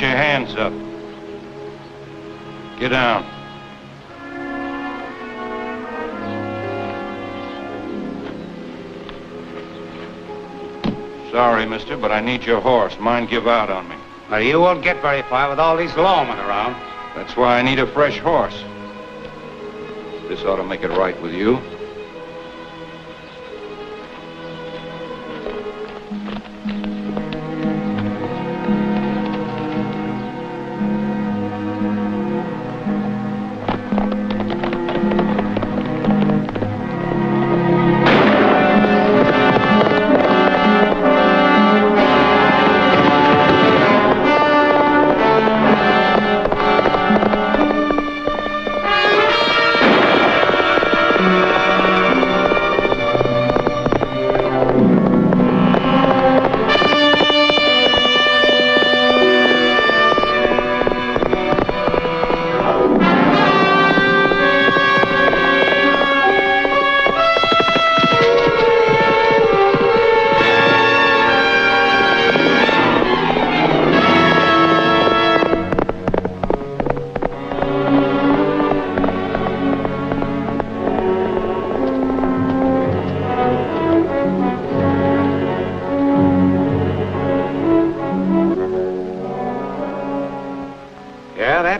Put your hands up. Get down. Sorry, mister, but I need your horse. Mine give out on me. Well, you won't get very far with all these lawmen around. That's why I need a fresh horse. This ought to make it right with you.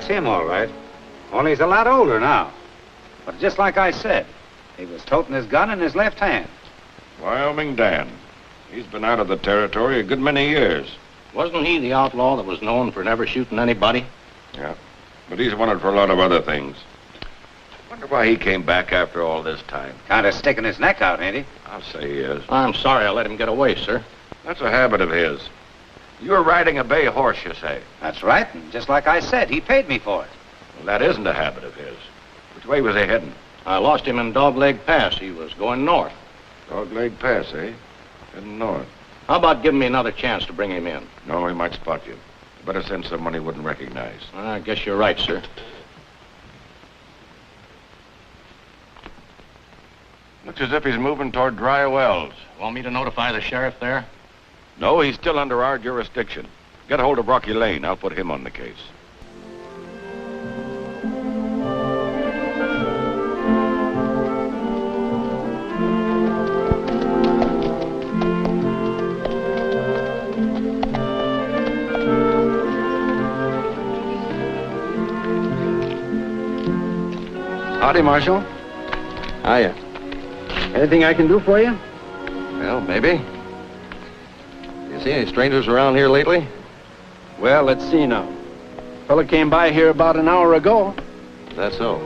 Him, all right. Only he's a lot older now. But just like I said, he was toting his gun in his left hand. Wyoming Dan. He's been out of the territory a good many years. Wasn't he the outlaw that was known for never shooting anybody? Yeah, but he's wanted for a lot of other things. Wonder why he came back after all this time. Kind of sticking his neck out, ain't he? I'll say he is. I'm sorry I let him get away, sir. That's a habit of his. You're riding a bay horse, you say? That's right, and just like I said, he paid me for it. Well, that isn't a habit of his. Which way was he heading? I lost him in Dogleg Pass. He was going north. Dogleg Pass, eh? Heading north. How about giving me another chance to bring him in? No, he might spot you. Better send someone he wouldn't recognize. I guess you're right, sir. Looks as if he's moving toward Dry Wells. Want me to notify the sheriff there? No, he's still under our jurisdiction. Get a hold of Rocky Lane. I'll put him on the case. Howdy, Marshal. Hiya. Anything I can do for you? Well, maybe. You see any strangers around here lately? Well, let's see now. Fella came by here about an hour ago. Is that so?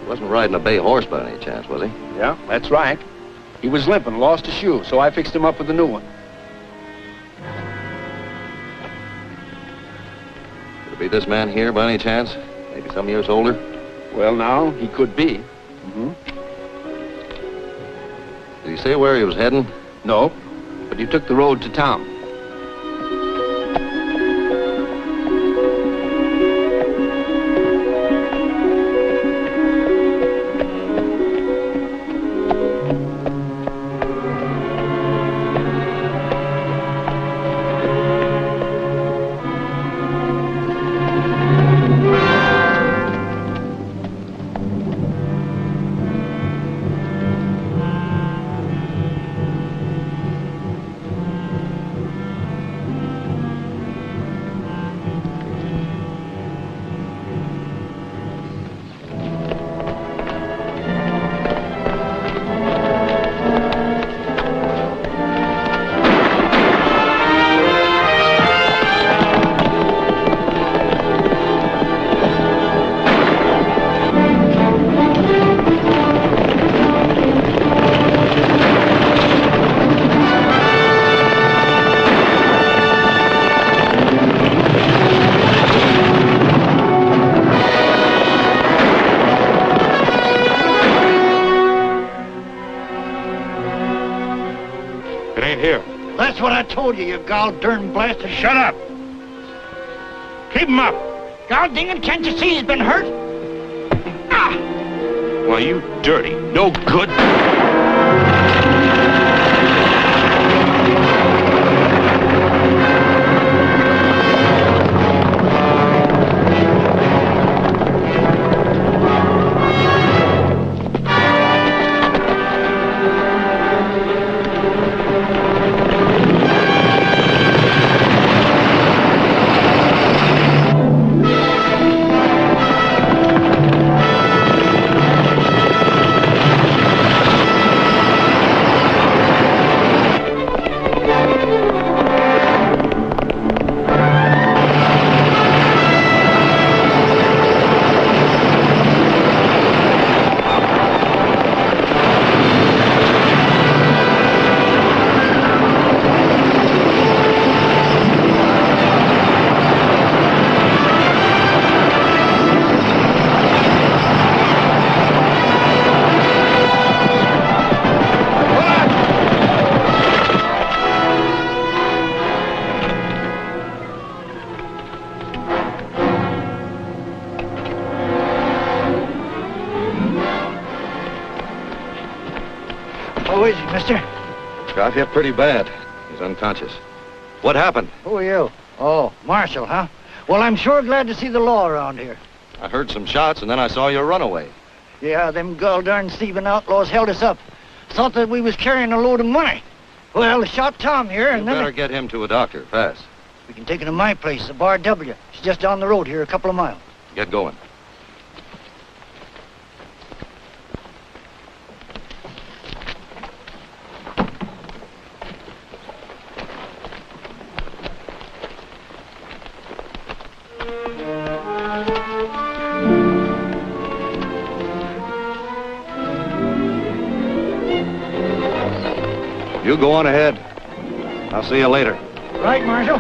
He wasn't riding a bay horse by any chance, was he? Yeah, that's right. He was limping, lost a shoe, so I fixed him up with a new one. Could it be this man here by any chance? Maybe some years older? Well, now, he could be. Mm-hmm. Did he say where he was heading? No, but he took the road to town. That's what I told you, you gol-darn blasted. Shut up. Keep him up. Gol-ding it, can't you see he's been hurt? Ah! Why, you dirty, no good. How is he, mister? Got hit pretty bad. He's unconscious. What happened? Who are you? Oh, Marshal, huh? Well, I'm sure glad to see the law around here. I heard some shots, and then I saw you run away. Yeah, them gall-darn thieving outlaws held us up. Thought that we was carrying a load of money. Well, they shot Tom here, You and then... better get him to a doctor, fast. We can take him to my place, the Bar W. It's just down the road here, a couple of miles. Get going. You go on ahead. I'll see you later. Right, Marshal?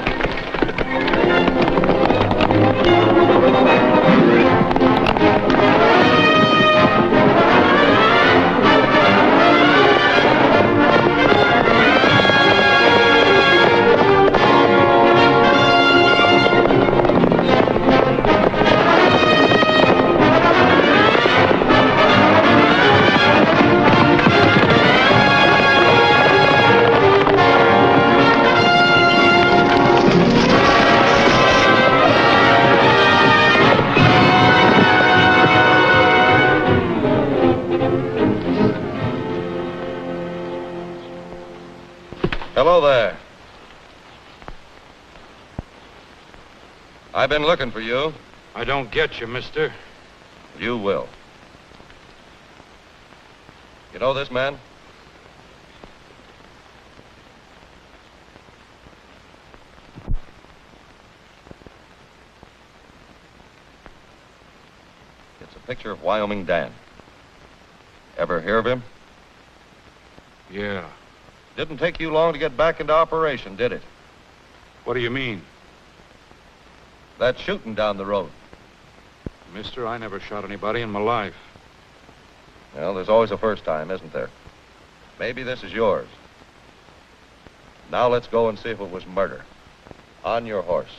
Hello there. I've been looking for you. I don't get you, mister. You will. You know this man? It's a picture of Wyoming Dan. Ever hear of him? Yeah. Didn't take you long to get back into operation, did it? What do you mean? That shooting down the road. Mister, I never shot anybody in my life. Well, there's always a first time, isn't there? Maybe this is yours. Now let's go and see if it was murder. On your horse.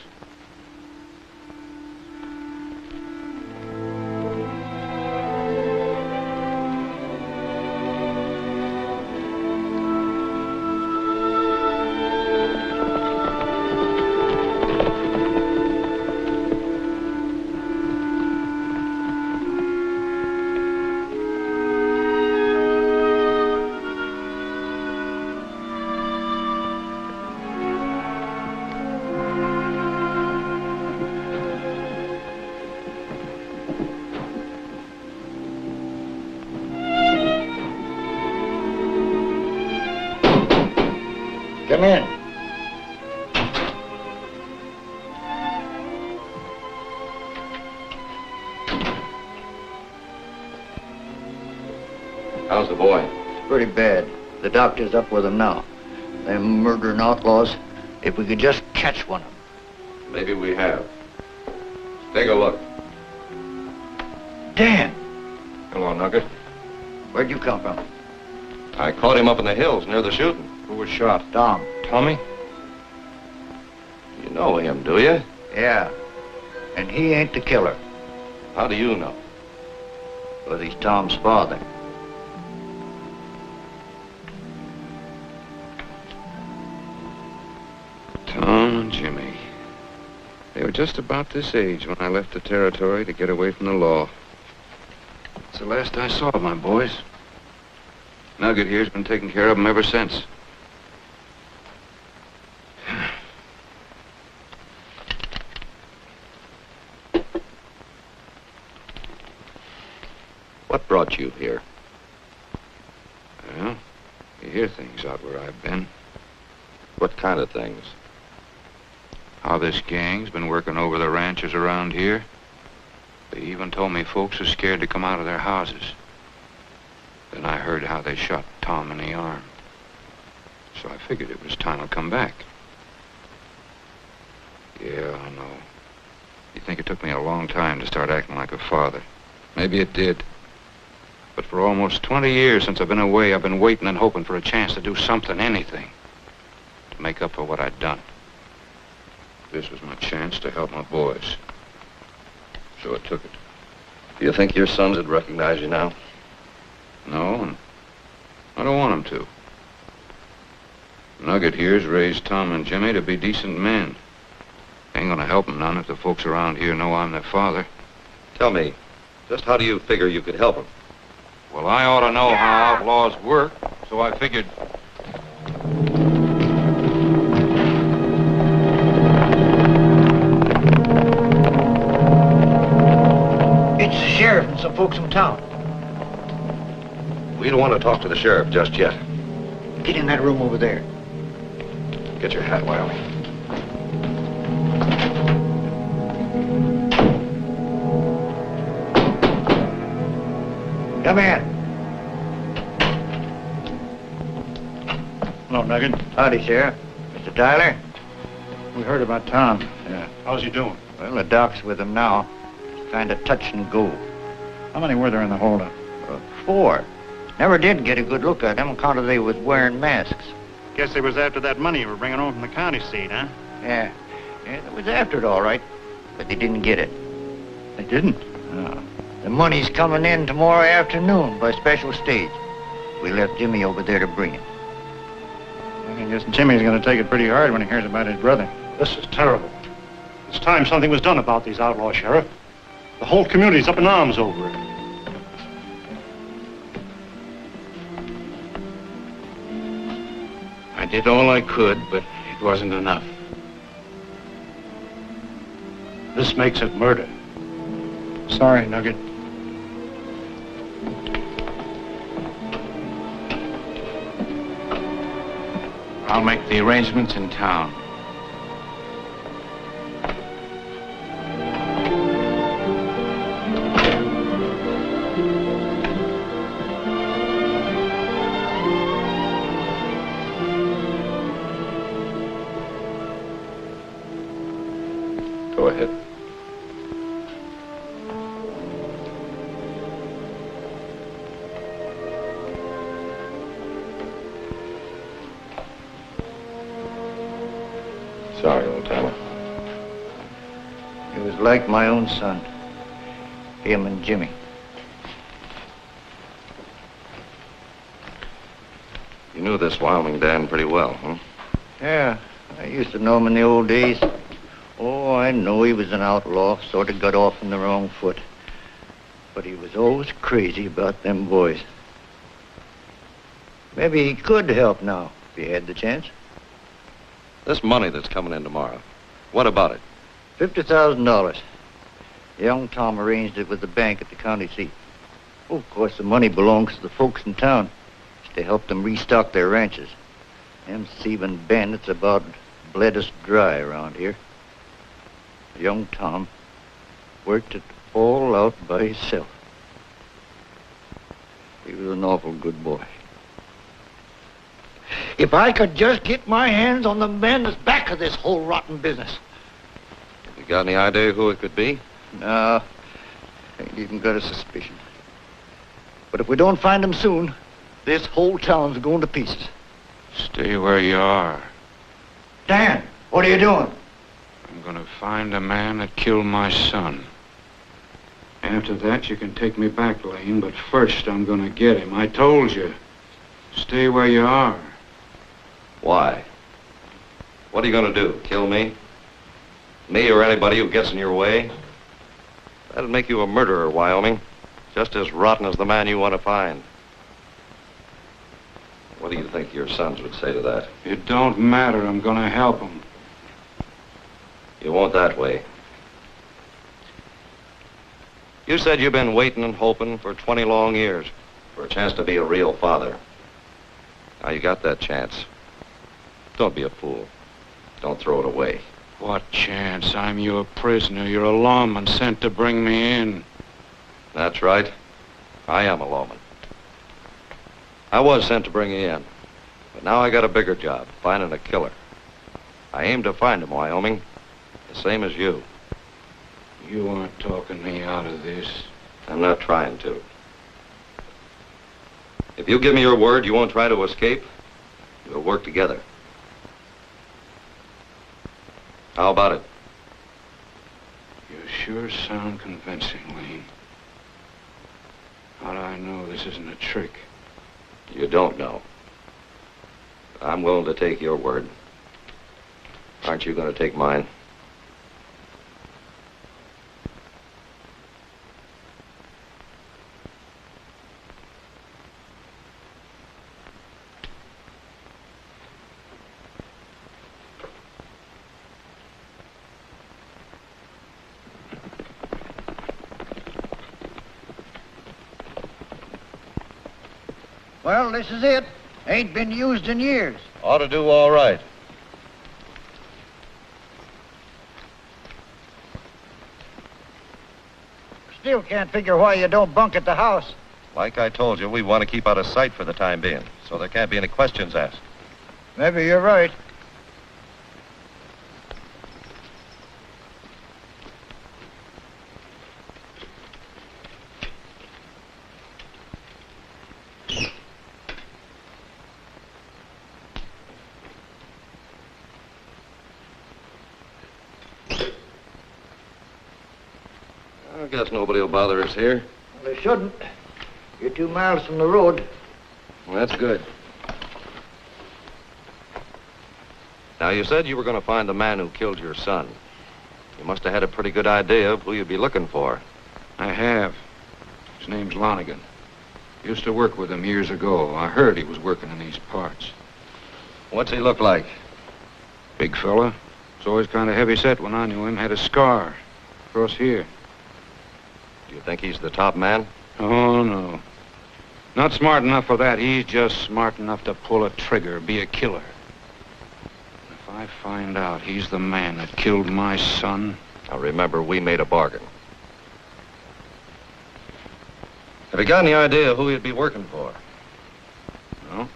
Come in. How's the boy? Pretty bad. The doctor's up with him now. Them murdering outlaws. If we could just catch one of them. Maybe we have. Take a look. Dan, Hello, Nugget. where'd you come from? I caught him up in the hills near the shooting. Who was shot? Tom. Tommy? You know him, do you? Yeah. And he ain't the killer. How do you know? But he's Tom's father. Tom and Jimmy. They were just about this age when I left the territory to get away from the law. It's the last I saw of my boys. Nugget here's been taking care of them ever since. What brought you here? Well, you hear things out where I've been. What kind of things? How this gang's been working over the ranches around here. They even told me folks are scared to come out of their houses. Then I heard how they shot Tom in the arm. So I figured it was time to come back. Yeah, I know. You think it took me a long time to start acting like a father. Maybe it did. But for almost 20 years since I've been away, I've been waiting and hoping for a chance to do something, anything, to make up for what I'd done. This was my chance to help my boys. So I took it. Do you think your sons would recognize you now? No, and I don't want him to. Nugget here's raised Tom and Jimmy to be decent men. Ain't gonna help them none if the folks around here know I'm their father. Tell me, just how do you figure you could help them? Well, I ought to know how outlaws work, so I figured... It's the sheriff and some folks from town. We don't want to talk to the sheriff just yet. Get in that room over there. Get your hat, Wyoming. Come in. Hello, Nugget. Howdy, Sheriff. Mr. Tyler? We heard about Tom. Yeah. How's he doing? Well, the doc's with him now. It's kind of touch and go. How many were there in the holdup? 4. Never did get a good look at them on account of they was wearing masks. Guess they was after that money you were bringing home from the county seat, huh? Yeah, they was after it all right, but they didn't get it. They didn't? No. The money's coming in tomorrow afternoon by special stage. We left Jimmy over there to bring it. I guess Jimmy's going to take it pretty hard when he hears about his brother. This is terrible. It's time something was done about these outlaws, Sheriff. The whole community's up in arms over it. I did all I could, but it wasn't enough. This makes it murder. Sorry, Nugget. I'll make the arrangements in town. Go ahead. Sorry, old timer. He was like my own son. Him and Jimmy. You knew this Wyoming Dan pretty well, huh? Yeah, I used to know him in the old days. Oh, I know he was an outlaw, sort of got off on the wrong foot. But he was always crazy about them boys. Maybe he could help now, if he had the chance. This money that's coming in tomorrow, what about it? $50,000. Young Tom arranged it with the bank at the county seat. Oh, of course, the money belongs to the folks in town. It's to help them restock their ranches. Them thieving bandits about bled us dry around here. Young Tom worked it all out by himself. He was an awful good boy. If I could just get my hands on the man that's back of this whole rotten business. You got any idea who it could be? No, ain't even got a suspicion. But if we don't find him soon, this whole town's going to pieces. Stay where you are. Dan, what are you doing? I'm gonna find a man that killed my son. After that, you can take me back, Lane, but first I'm gonna get him. I told you. Stay where you are. Why? What are you gonna do, kill me? Me or anybody who gets in your way? That'd make you a murderer, Wyoming. Just as rotten as the man you want to find. What do you think your sons would say to that? It don't matter. I'm gonna help him. You won't that way. You said you've been waiting and hoping for 20 long years for a chance to be a real father. Now you got that chance. Don't be a fool. Don't throw it away. What chance? I'm your prisoner. You're a lawman sent to bring me in. That's right. I am a lawman. I was sent to bring you in. But now I got a bigger job, finding a killer. I aim to find him, Wyoming. The same as you. You aren't talking me out of this. I'm not trying to. If you give me your word you won't try to escape, we'll work together. How about it? You sure sound convincing, Lane. How do I know this isn't a trick? You don't know. I'm willing to take your word. Aren't you going to take mine? Well, this is it. Ain't been used in years. Ought to do all right. Still can't figure why you don't bunk at the house. Like I told you, we want to keep out of sight for the time being, so there can't be any questions asked. Maybe you're right. I guess nobody will bother us here. Well, they shouldn't. You're 2 miles from the road. Well, that's good. Now, you said you were going to find the man who killed your son. You must have had a pretty good idea of who you'd be looking for. I have. His name's Lonigan. Used to work with him years ago. I heard he was working in these parts. What's he look like? Big fella. Was always kind of heavy-set when I knew him. Had a scar across here. Do you think he's the top man? Oh, no. Not smart enough for that. He's just smart enough to pull a trigger, be a killer. If I find out he's the man that killed my son... Now, remember, we made a bargain. Have you got any idea of who he'd be working for? No?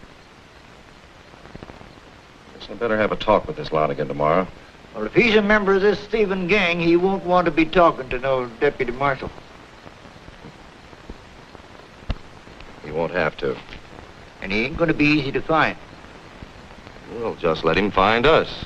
Guess I better have a talk with this Lonigan tomorrow. Well, if he's a member of this thieving gang, he won't want to be talking to no deputy marshal. He won't have to. And he ain't going to be easy to find. We'll just let him find us.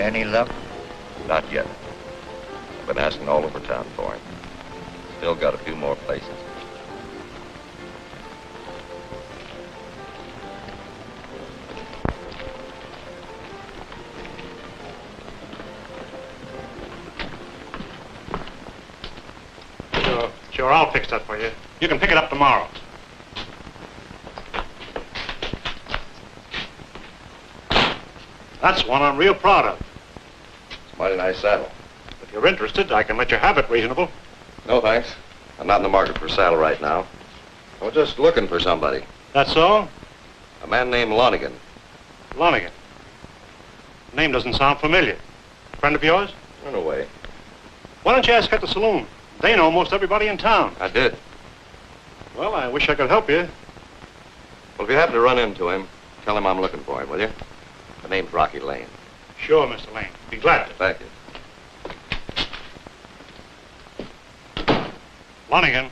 Any luck? Not yet. I've been asking all over town for him. Still got a few more places. Sure, I'll fix that for you. You can pick it up tomorrow. That's one I'm real proud of. It's a mighty nice saddle. If you're interested, I can let you have it reasonable. No, thanks. I'm not in the market for a saddle right now. I was just looking for somebody. That's all? A man named Lonigan. Lonigan. Name doesn't sound familiar. Friend of yours? Run away. Why don't you ask at the saloon? They know most everybody in town. I did. Well, I wish I could help you. Well, if you happen to run into him, tell him I'm looking for him, will you? The name's Rocky Lane. Sure, Mr. Lane. Be glad to. Thank you. Lonigan.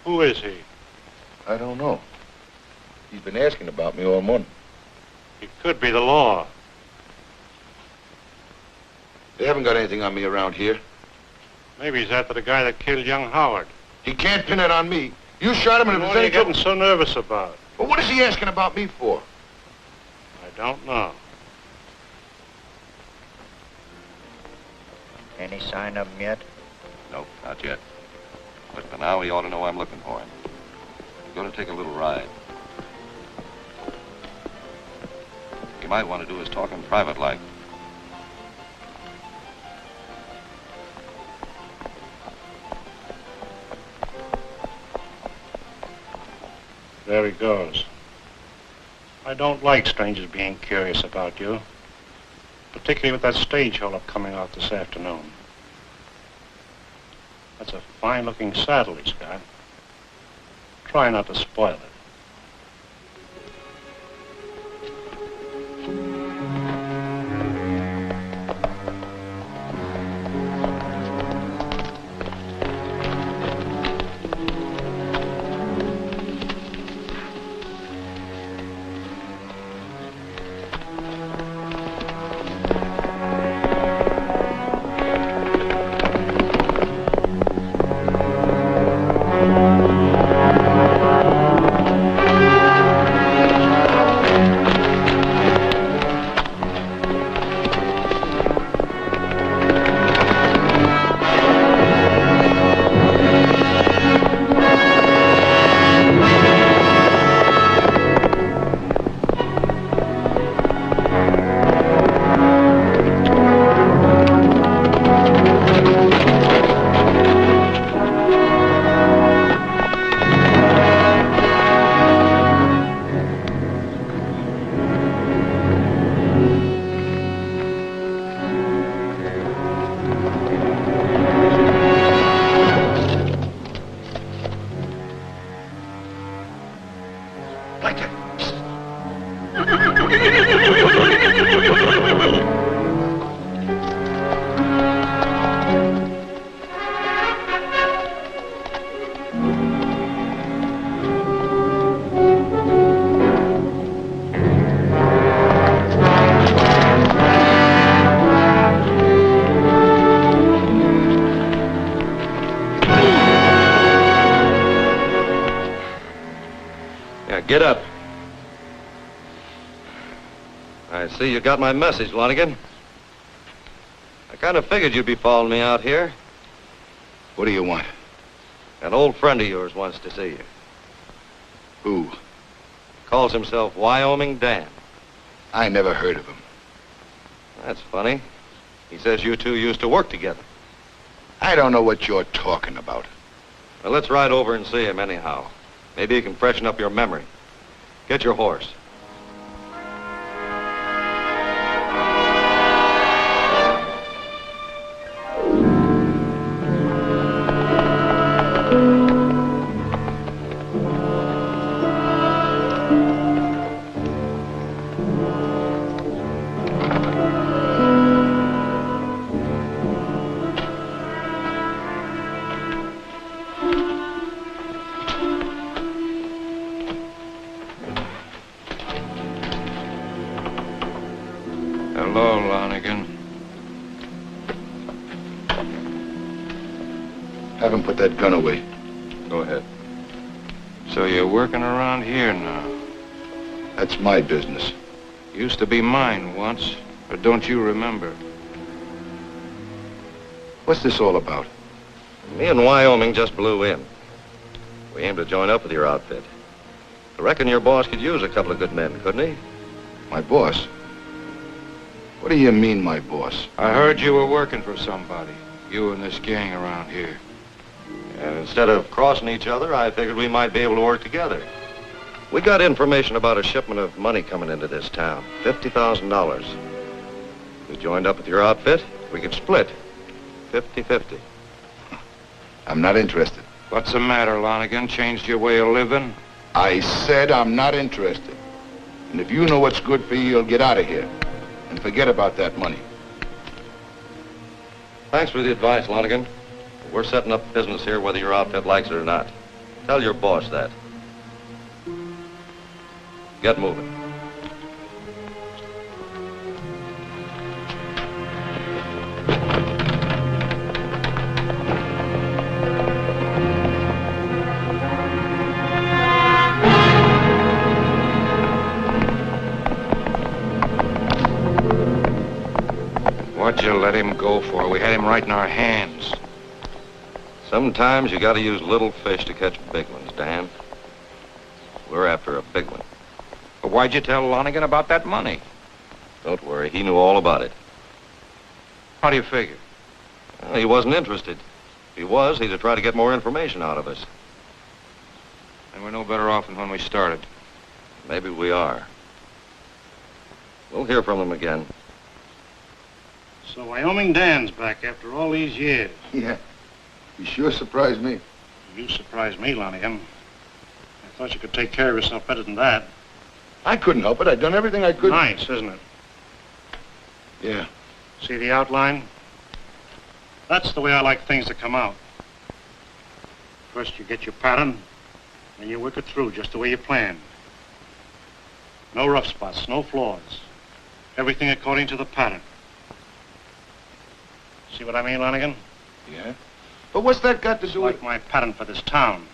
Who is he? I don't know. He's been asking about me all morning. He could be the law. They haven't got anything on me around here. Maybe he's after the guy that killed young Howard. He can't pin it on me. You shot him and if What there's are any you getting trouble... so nervous about? Well, what is he asking about me for? I don't know. Any sign of him yet? No, not yet. But for now, he ought to know I'm looking for him. We're going to take a little ride. He might want to do his talking private-like. There he goes. I don't like strangers being curious about you. Particularly with that stage holdup coming out this afternoon. That's a fine-looking saddle he's got. Try not to spoil it. Get up. I see you got my message, Lonigan. I kind of figured you'd be following me out here. What do you want? An old friend of yours wants to see you. Who? Calls himself Wyoming Dan. I never heard of him. That's funny. He says you two used to work together. I don't know what you're talking about. Well, let's ride over and see him anyhow. Maybe you can freshen up your memory. Get your horse. Hello, Lonigan. Have him put that gun away. Go ahead. So you're working around here now. That's my business. Used to be mine once, or don't you remember? What's this all about? Me and Wyoming just blew in. We aim to join up with your outfit. I reckon your boss could use a couple of good men, couldn't he? My boss? What do you mean, my boss? I heard you were working for somebody. You and this gang around here. And instead of crossing each other, I figured we might be able to work together. We got information about a shipment of money coming into this town. $50,000. We joined up with your outfit. We could split. 50-50. I'm not interested. What's the matter, Lonigan? Changed your way of living? I said I'm not interested. And if you know what's good for you, you'll get out of here. And forget about that money. Thanks for the advice, Lonigan. We're setting up business here whether your outfit likes it or not. Tell your boss that. Get moving. What'd you let him go for? We had him right in our hands. Sometimes you gotta use little fish to catch big ones, Dan. We're after a big one. But why'd you tell Lonigan about that money? Don't worry, he knew all about it. How do you figure? Well, he wasn't interested. If he was, he'd have tried to get more information out of us. And we're no better off than when we started. Maybe we are. We'll hear from him again. So Wyoming Dan's back after all these years. Yeah. You sure surprised me. You surprised me, Lonigan. thought you could take care of yourself better than that. I couldn't help it. I'd done everything I could. Nice, isn't it? Yeah. See the outline? That's the way I like things to come out. First you get your pattern, then you work it through just the way you planned. No rough spots, no flaws. Everything according to the pattern. See what I mean, Lanigan? Yeah? But what's that got to It's do like with... my pattern for this town.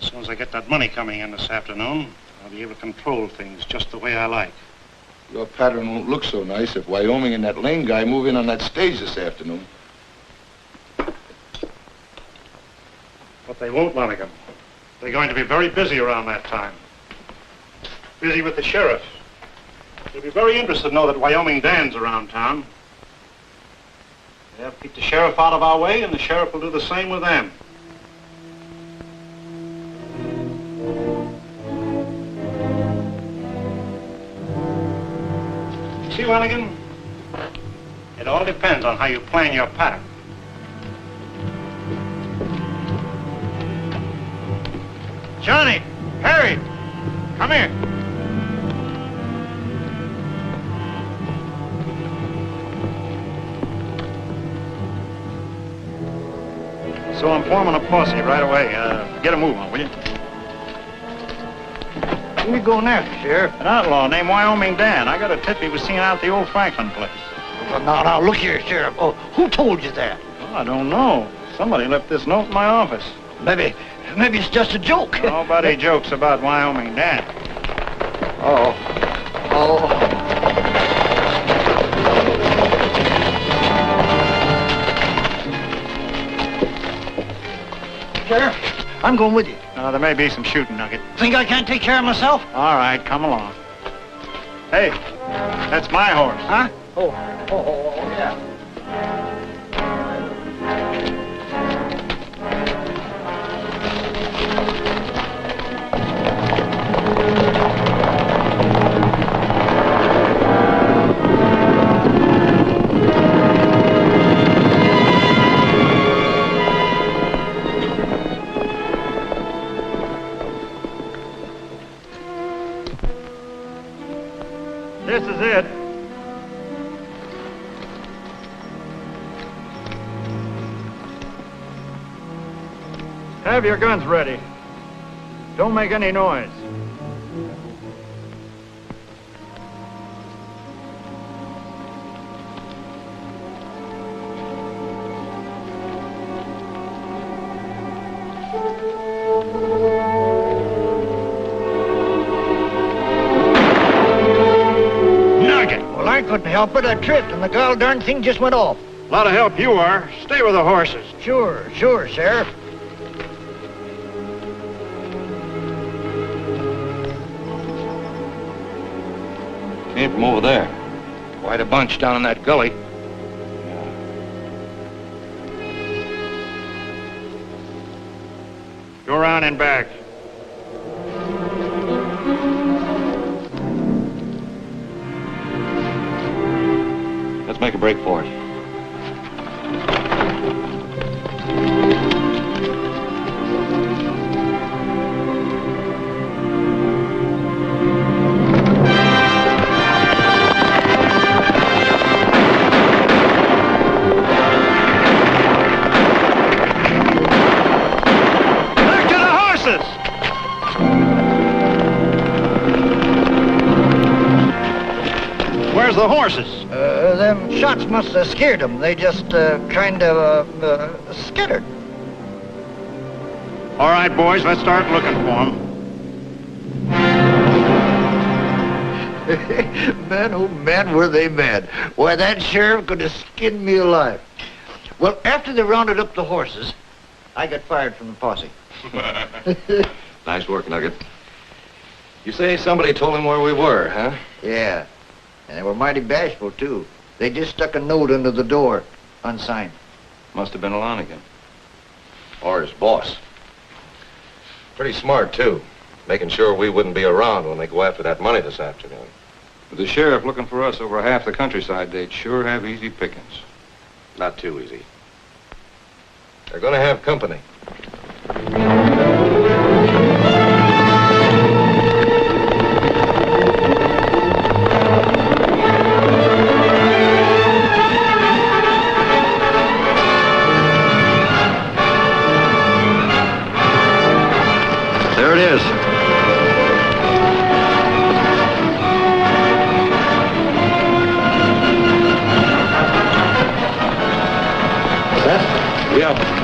As soon as I get that money coming in this afternoon, I'll be able to control things just the way I like. Your pattern won't look so nice if Wyoming and that Lane guy move in on that stage this afternoon. But they won't, Lanigan. They're going to be very busy around that time. Busy with the sheriff. They'll be very interested to know that Wyoming Dan's around town. They'll keep the sheriff out of our way, and the sheriff will do the same with them. See, Lanigan? It all depends on how you plan your pattern. Johnny! Harry! Come here! So I'm forming a posse right away. Get a move on, will you? Where you going after, Sheriff? An outlaw named Wyoming Dan. I got a tip he was seen out at the old Franklin place. Well, now, look here, Sheriff. Oh, who told you that? Oh, I don't know. Somebody left this note in my office. Maybe it's just a joke. Nobody jokes about Wyoming Dan. Oh. Sheriff, I'm going with you. There may be some shooting, Nugget. Think I can't take care of myself? All right, come along. Hey, that's my horse. Huh? Oh, yeah. This is it. Have your guns ready. Don't make any noise. Well, I couldn't help it. I tripped, and the gol darn thing just went off. A lot of help you are. Stay with the horses. Sure, Sheriff. Came from over there. Quite a bunch down in that gully. Go around and back. Let's make a break for it. Back to the horses! Where's the horses? Them shots must have scared them. They just kind of skittered. All right, boys, let's start looking for them. Man, oh man, were they mad. Why, that sheriff could have skinned me alive. Well, after they rounded up the horses, I got fired from the posse. Nice work, Nugget. You say somebody told him where we were, huh? Yeah, and they were mighty bashful, too. They just stuck a note under the door, unsigned. Must have been Lanigan. Or his boss. Pretty smart, too. Making sure we wouldn't be around when they go after that money this afternoon. With the sheriff looking for us over half the countryside, they'd sure have easy pickings. Not too easy. They're gonna have company. Yeah.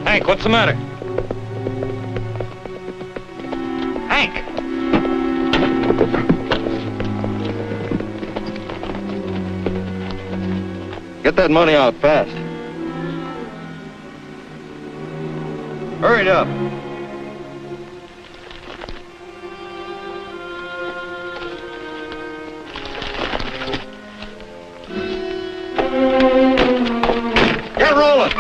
Hank, what's the matter? Hank! Get that money out fast. Hurry it up. Get rolling.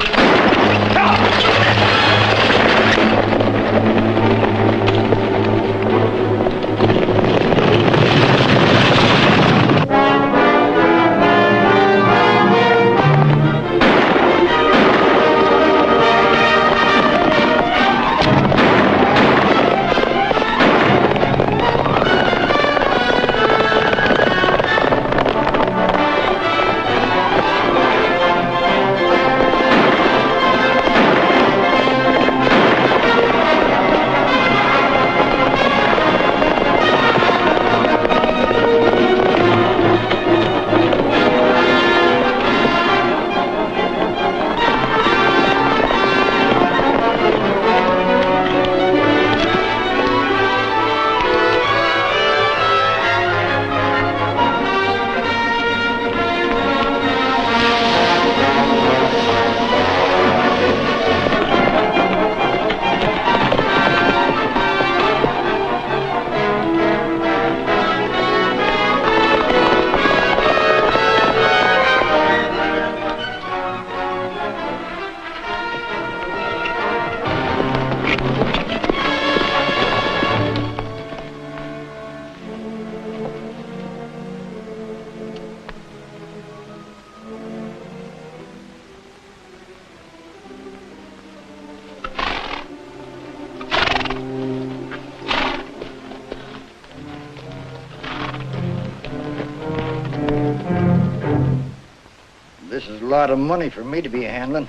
This is a lot of money for me to be handling.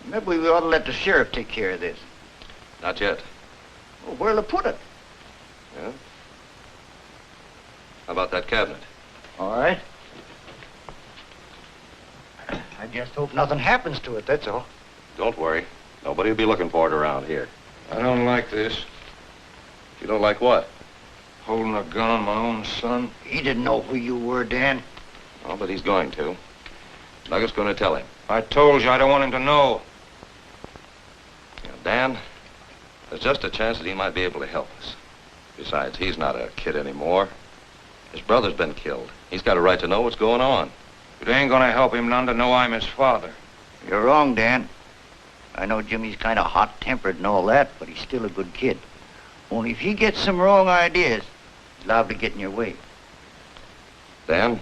Maybe we ought to let the sheriff take care of this. Not yet. Well, where'll I put it? Yeah? How about that cabinet? All right. I just hope nothing happens to it, that's all. Don't worry. Nobody will be looking for it around here. I don't like this. You don't like what? Holding a gun on my own son. He didn't know who you were, Dan. Oh, but he's going to. Nugget's going to tell him. I told you I don't want him to know. Now, Dan, there's just a chance that he might be able to help us. Besides, he's not a kid anymore. His brother's been killed. He's got a right to know what's going on. It ain't gonna help him none to know I'm his father. You're wrong, Dan. I know Jimmy's kind of hot-tempered and all that, but he's still a good kid. Only if he gets some wrong ideas, he's liable to get in your way. Dan,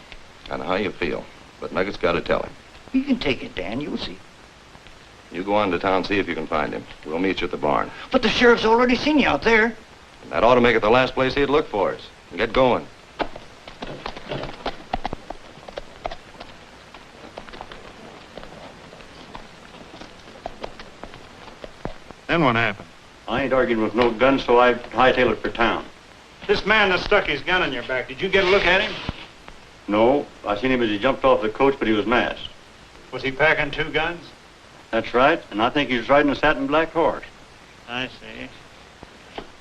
I know how you feel, but Nugget's got to tell him. You can take it, Dan. You'll see. You go on to town, see if you can find him. We'll meet you at the barn. But the sheriff's already seen you out there. And that ought to make it the last place he'd look for us. And get going. Then what happened? I ain't arguing with no gun, so I hightailed it for town. This man that stuck his gun in your back, did you get a look at him? No, I seen him as he jumped off the coach, but he was masked. Was he packing 2 guns? That's right, and I think he was riding a satin black horse. I see.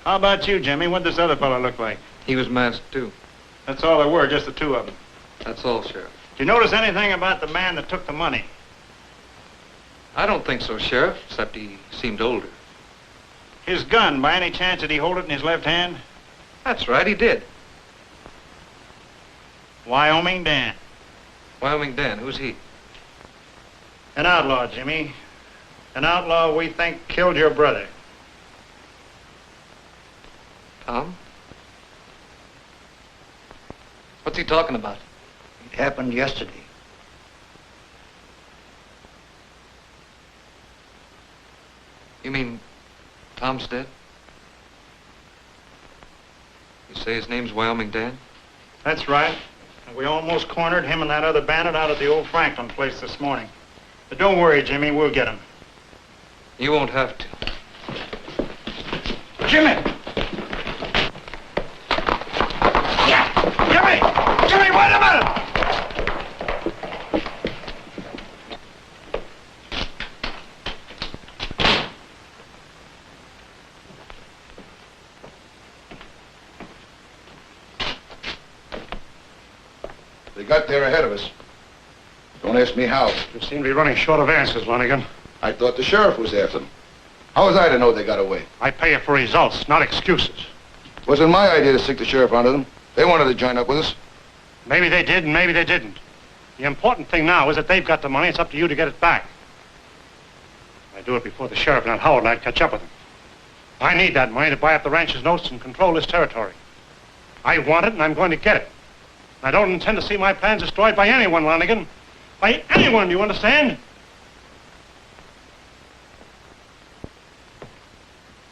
How about you, Jimmy? What'd this other fellow look like? He was masked, too. That's all there were, just the 2 of them. That's all, Sheriff. Did you notice anything about the man that took the money? I don't think so, Sheriff, except he seemed older. His gun, by any chance, did he hold it in his left hand? That's right, he did. Wyoming Dan. Wyoming Dan, who's he? An outlaw, Jimmy. An outlaw we think killed your brother. Tom? What's he talking about? It happened yesterday. You mean Tom's dead? You say his name's Wyoming Dan? That's right. And we almost cornered him and that other bandit out of the old Franklin place this morning. But don't worry, Jimmy, we'll get him. You won't have to. Jimmy! Jimmy! Jimmy, wait a minute! They got there ahead of us. Don't ask me how. You seem to be running short of answers, Lonigan. I thought the sheriff was after them. How was I to know they got away? I pay you for results, not excuses. Wasn't my idea to stick the sheriff onto them. They wanted to join up with us. Maybe they did and maybe they didn't. The important thing now is that they've got the money. It's up to you to get it back. I do it before the sheriff and that Howard lad catch up with them. I need that money to buy up the rancher's notes and control this territory. I want it and I'm going to get it. I don't intend to see my plans destroyed by anyone, Lonigan. By anyone, you understand?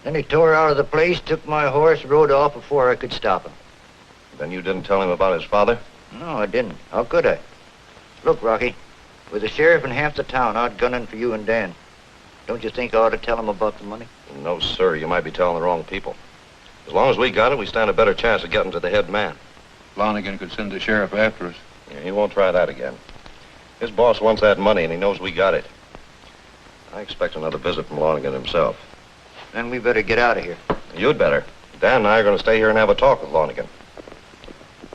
Then he tore out of the place, took my horse, rode off before I could stop him. Then you didn't tell him about his father? No, I didn't. How could I? Look, Rocky, with the sheriff and half the town out gunning for you and Dan, don't you think I ought to tell him about the money? No, sir. You might be telling the wrong people. As long as we got it, we stand a better chance of getting to the head man. Lonigan could send the sheriff after us. Yeah, he won't try that again. His boss wants that money, and he knows we got it. I expect another visit from Lonigan himself. Then we better get out of here. You'd better. Dan and I are going to stay here and have a talk with Lonigan.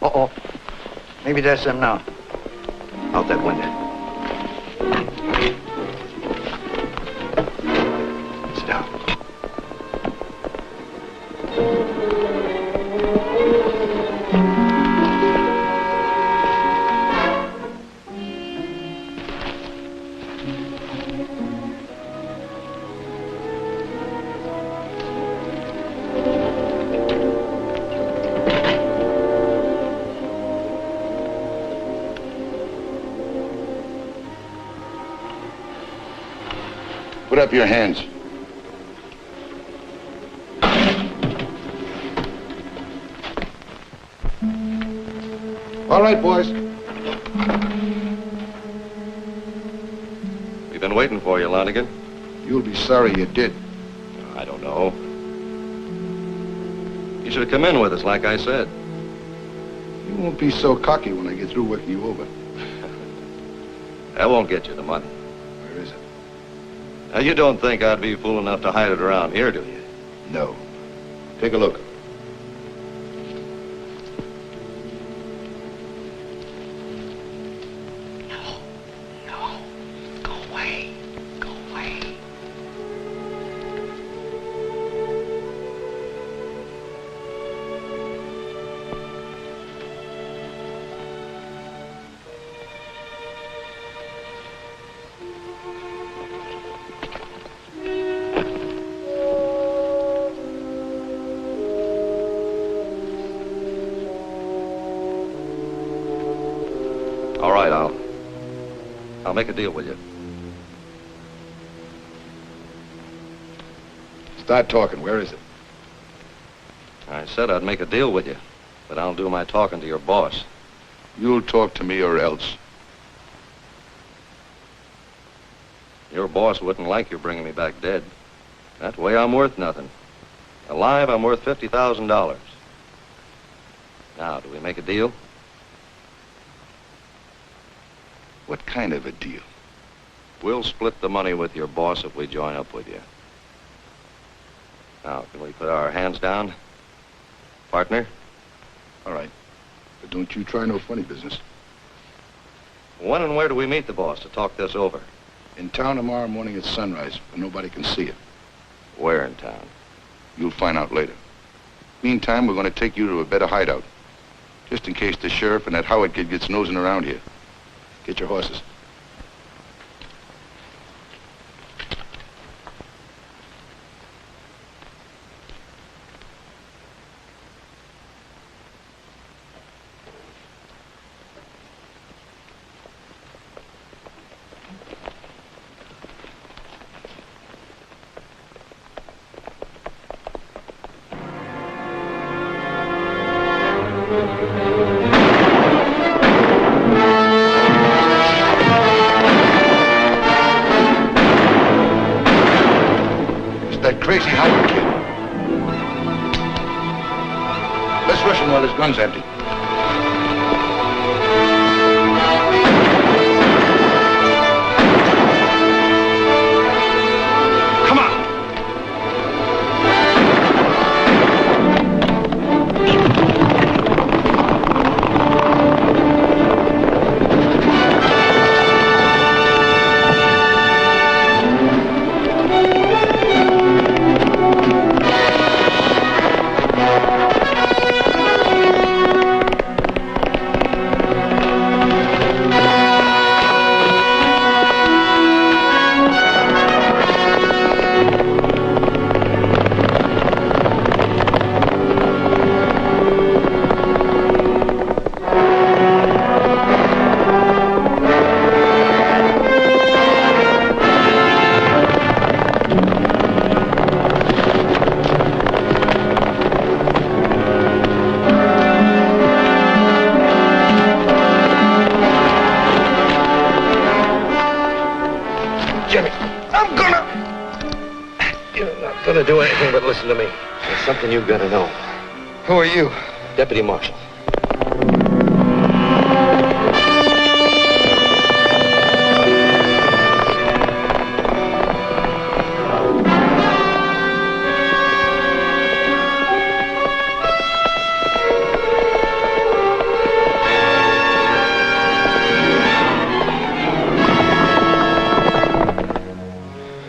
Uh-oh. Maybe that's them now. Out that window. Sit down. Put up your hands. All right, boys. We've been waiting for you, Lonigan. You'll be sorry you did. I don't know. You should have come in with us, like I said. You won't be so cocky when I get through working you over. That won't get you the money. Where is it? Now, you don't think I'd be fool enough to hide it around here, do you? No. Take a look. All right, I'll make a deal with you. Start talking. Where is it? I said I'd make a deal with you, but I'll do my talking to your boss. You'll talk to me or else. Your boss wouldn't like you bringing me back dead. That way I'm worth nothing. Alive, I'm worth $50,000. Now, do we make a deal? What kind of a deal? We'll split the money with your boss if we join up with you. Now, can we put our hands down? Partner? All right. But don't you try no funny business. When and where do we meet the boss to talk this over? In town tomorrow morning at sunrise, but nobody can see it. Where in town? You'll find out later. Meantime, we're going to take you to a better hideout. Just in case the sheriff and that Howard kid gets nosing around here. Get your horses. It's that crazy Howard kid. Let's rush him while his gun's empty. Do anything but listen to me. There's something you've got to know. Who are you? Deputy Marshal.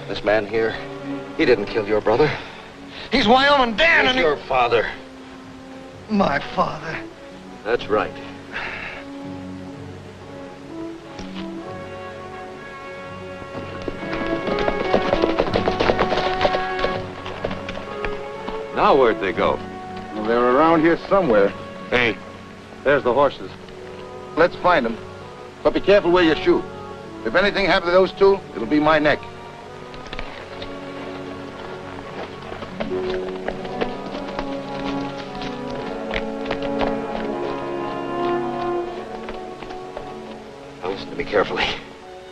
This man here, he didn't kill your brother. He's Wyoming Dan, He's and your father. My father. That's right. Now where'd they go? Well, they're around here somewhere. Hey, there's the horses. Let's find them. But be careful where you shoot. If anything happens to those two, it'll be my neck. Now listen to me carefully.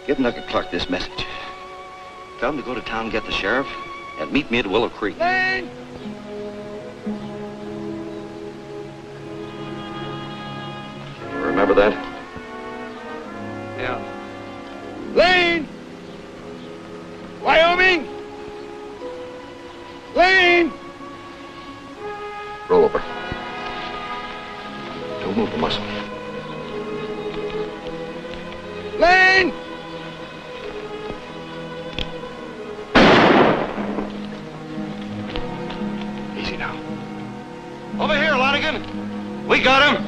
Give Nugget Clark this message. Tell him to go to town and get the sheriff and meet me at Willow Creek. Lane! You remember that? Yeah. Lane! Wyoming! Lane! Roll over. Don't move a muscle. Lane! Easy now. Over here, Lonigan. We got him.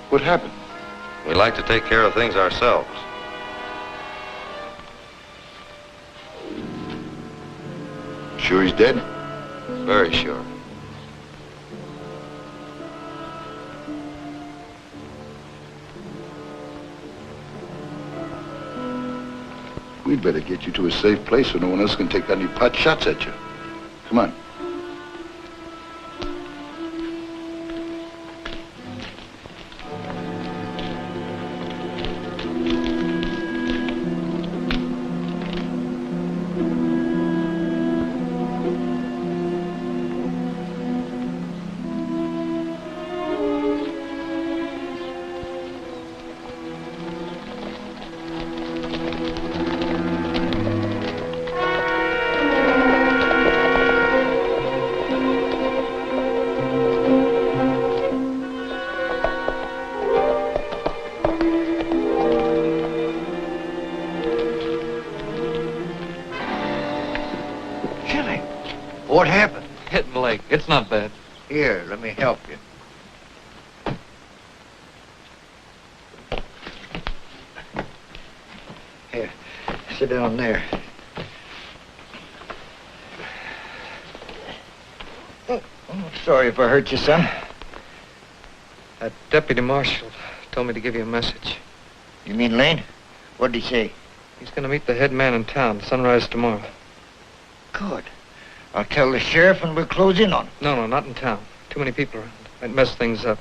What happened? We like to take care of things ourselves. Sure he's dead? Very sure. We'd better get you to a safe place so no one else can take any pot shots at you. Come on. What happened? Hit in the leg. It's not bad. Here, let me help you. Here, sit down there. Oh, sorry if I hurt you, son. That deputy marshal told me to give you a message. You mean Lane? What'd he say? He's going to meet the head man in town, sunrise tomorrow. Good. I'll tell the sheriff and we'll close in on him. No, not in town. Too many people around. Might mess things up.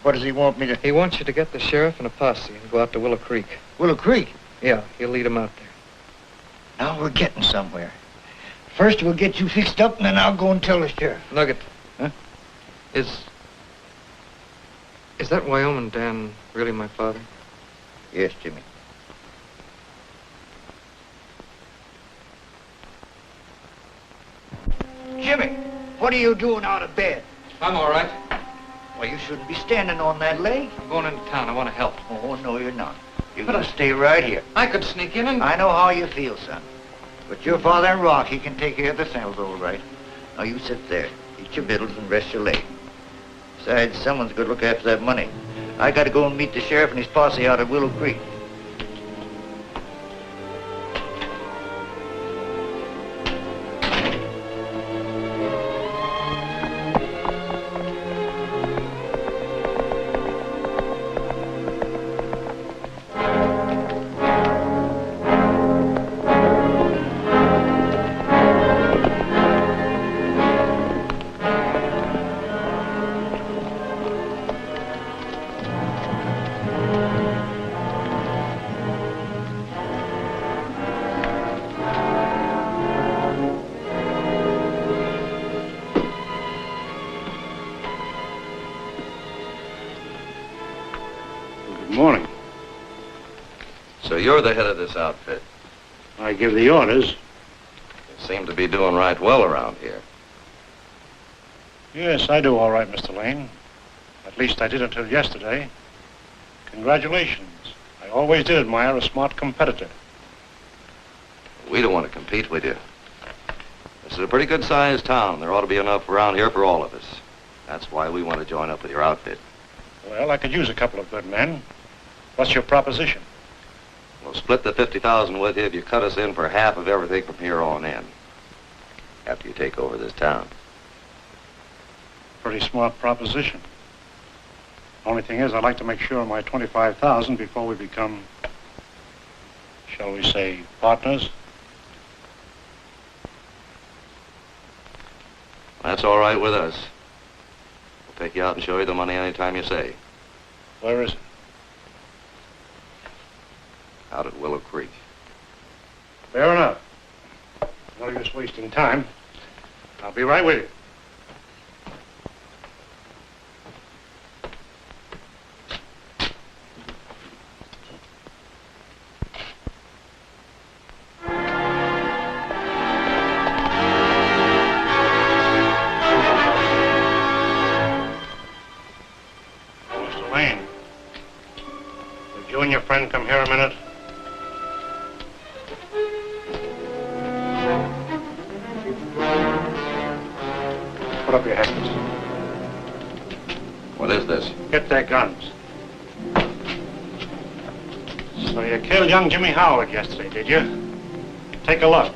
What does he want me to... He wants you to get the sheriff and a posse and go out to Willow Creek. Willow Creek? Yeah, he'll lead them out there. Now we're getting somewhere. First we'll get you fixed up and then I'll go and tell the sheriff. Nugget. Huh? Is that Wyoming Dan really my father? Yes, Jimmy. Jimmy, what are you doing out of bed? I'm all right. Well, you shouldn't be standing on that leg. I'm going into town. I want to help. Oh, no, you're not. You're going to stay right here. I could sneak in and... I know how you feel, son. But your father and Rocky can take care of themselves all right. Now, you sit there, eat your victuals, and rest your leg. Besides, someone's going to look after that money. I got to go and meet the sheriff and his posse out at Willow Creek. Morning. So you're the head of this outfit. I give the orders. You seem to be doing right well around here. Yes, I do all right, Mr. Lane. At least I did until yesterday. Congratulations. I always did admire a smart competitor. We don't want to compete with you. This is a pretty good-sized town. There ought to be enough around here for all of us. That's why we want to join up with your outfit. Well, I could use a couple of good men. What's your proposition? We'll split the $50,000 with you if you cut us in for half of everything from here on in. After you take over this town. Pretty smart proposition. Only thing is, I'd like to make sure of my $25,000 before we become, shall we say, partners. That's all right with us. We'll take you out and show you the money anytime you say. Where is it? Out at Willow Creek. Fair enough. No use wasting time. I'll be right with you. Mr. Lane, would you and your friend come here a minute? Put up your hands. What is this? Get their guns. So you killed young Jimmy Howard yesterday, did you? Take a look.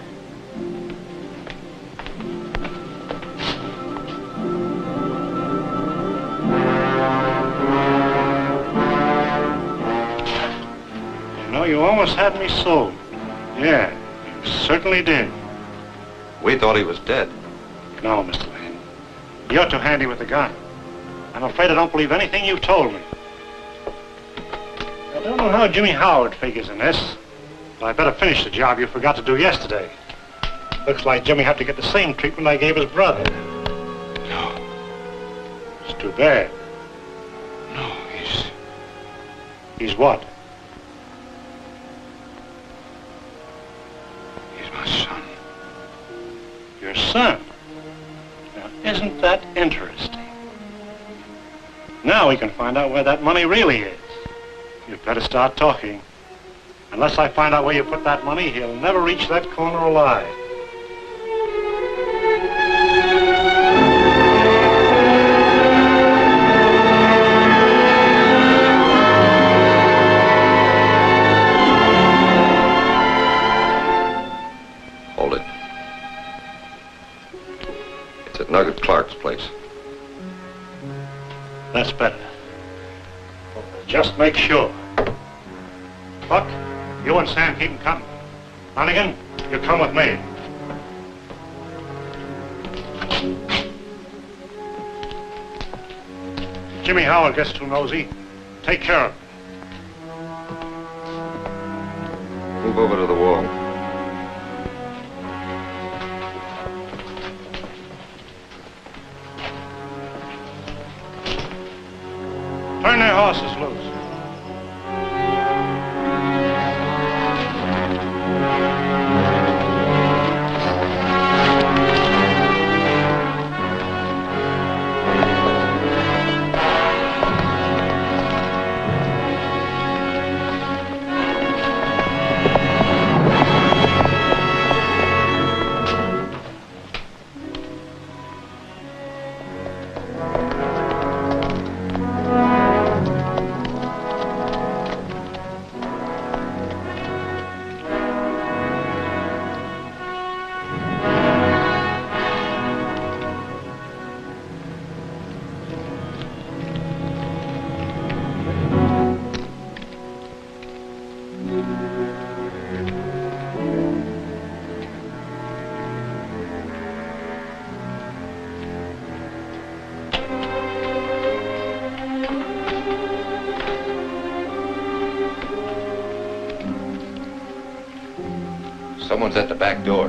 You know, you almost had me sold. Yeah, you certainly did. We thought he was dead. No, Mr. Lane. You're too handy with the gun. I'm afraid I don't believe anything you've told me. I don't know how Jimmy Howard figures in this, but I better finish the job you forgot to do yesterday. Looks like Jimmy had to get the same treatment I gave his brother. No. It's too bad. No, He's what? he's my son. Your son. Now, isn't that interesting? Now we can find out where that money really is. You'd better start talking. Unless I find out where you put that money, he'll never reach that corner alive. Hold it. It's at Nugget Clark's place. That's better. Just make sure. Buck, you and Sam keep him coming. Flanagan, you come with me. Jimmy Howell gets too nosy, take care of him. Move over to the wall. Turn their horses loose. Someone's at the back door.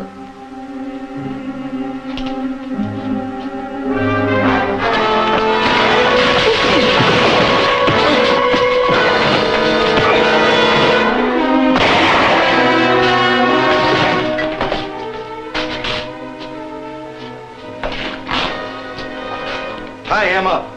Tie him up.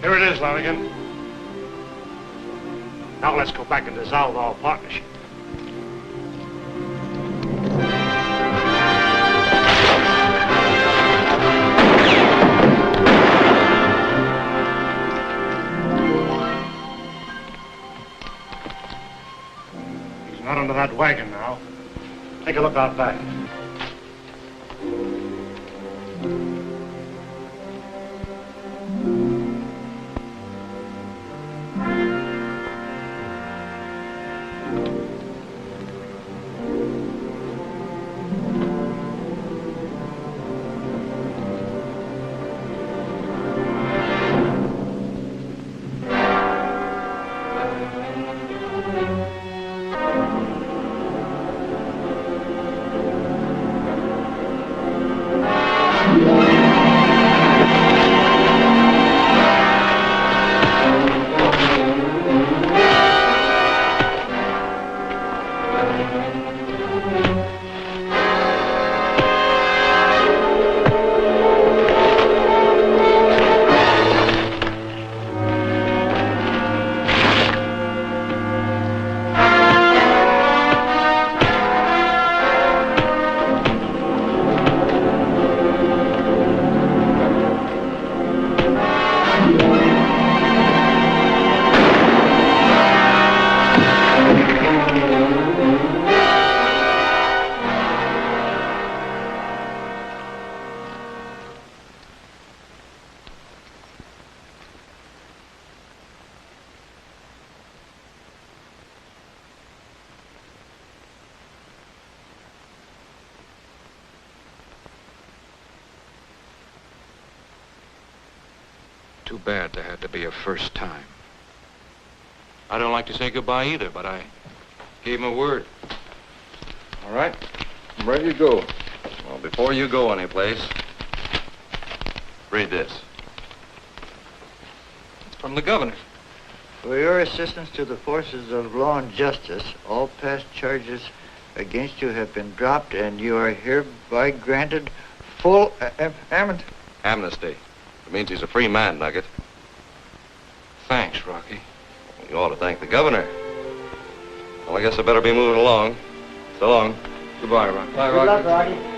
Here it is, Lanigan. Now let's go back and dissolve our partnership. He's not under that wagon now. Take a look out back. Too bad there had to be a first time. I don't like to say goodbye either, but I gave him a word. All right. I'm ready to go. Well, before you go anyplace, read this. It's from the governor. For your assistance to the forces of law and justice, all past charges against you have been dropped, and you are hereby granted full Amnesty. It means he's a free man, Nugget. Thanks, Rocky. You ought to thank the governor. Well, I guess I better be moving along. So long. Goodbye, Rocky. Bye, Good luck, Rocky.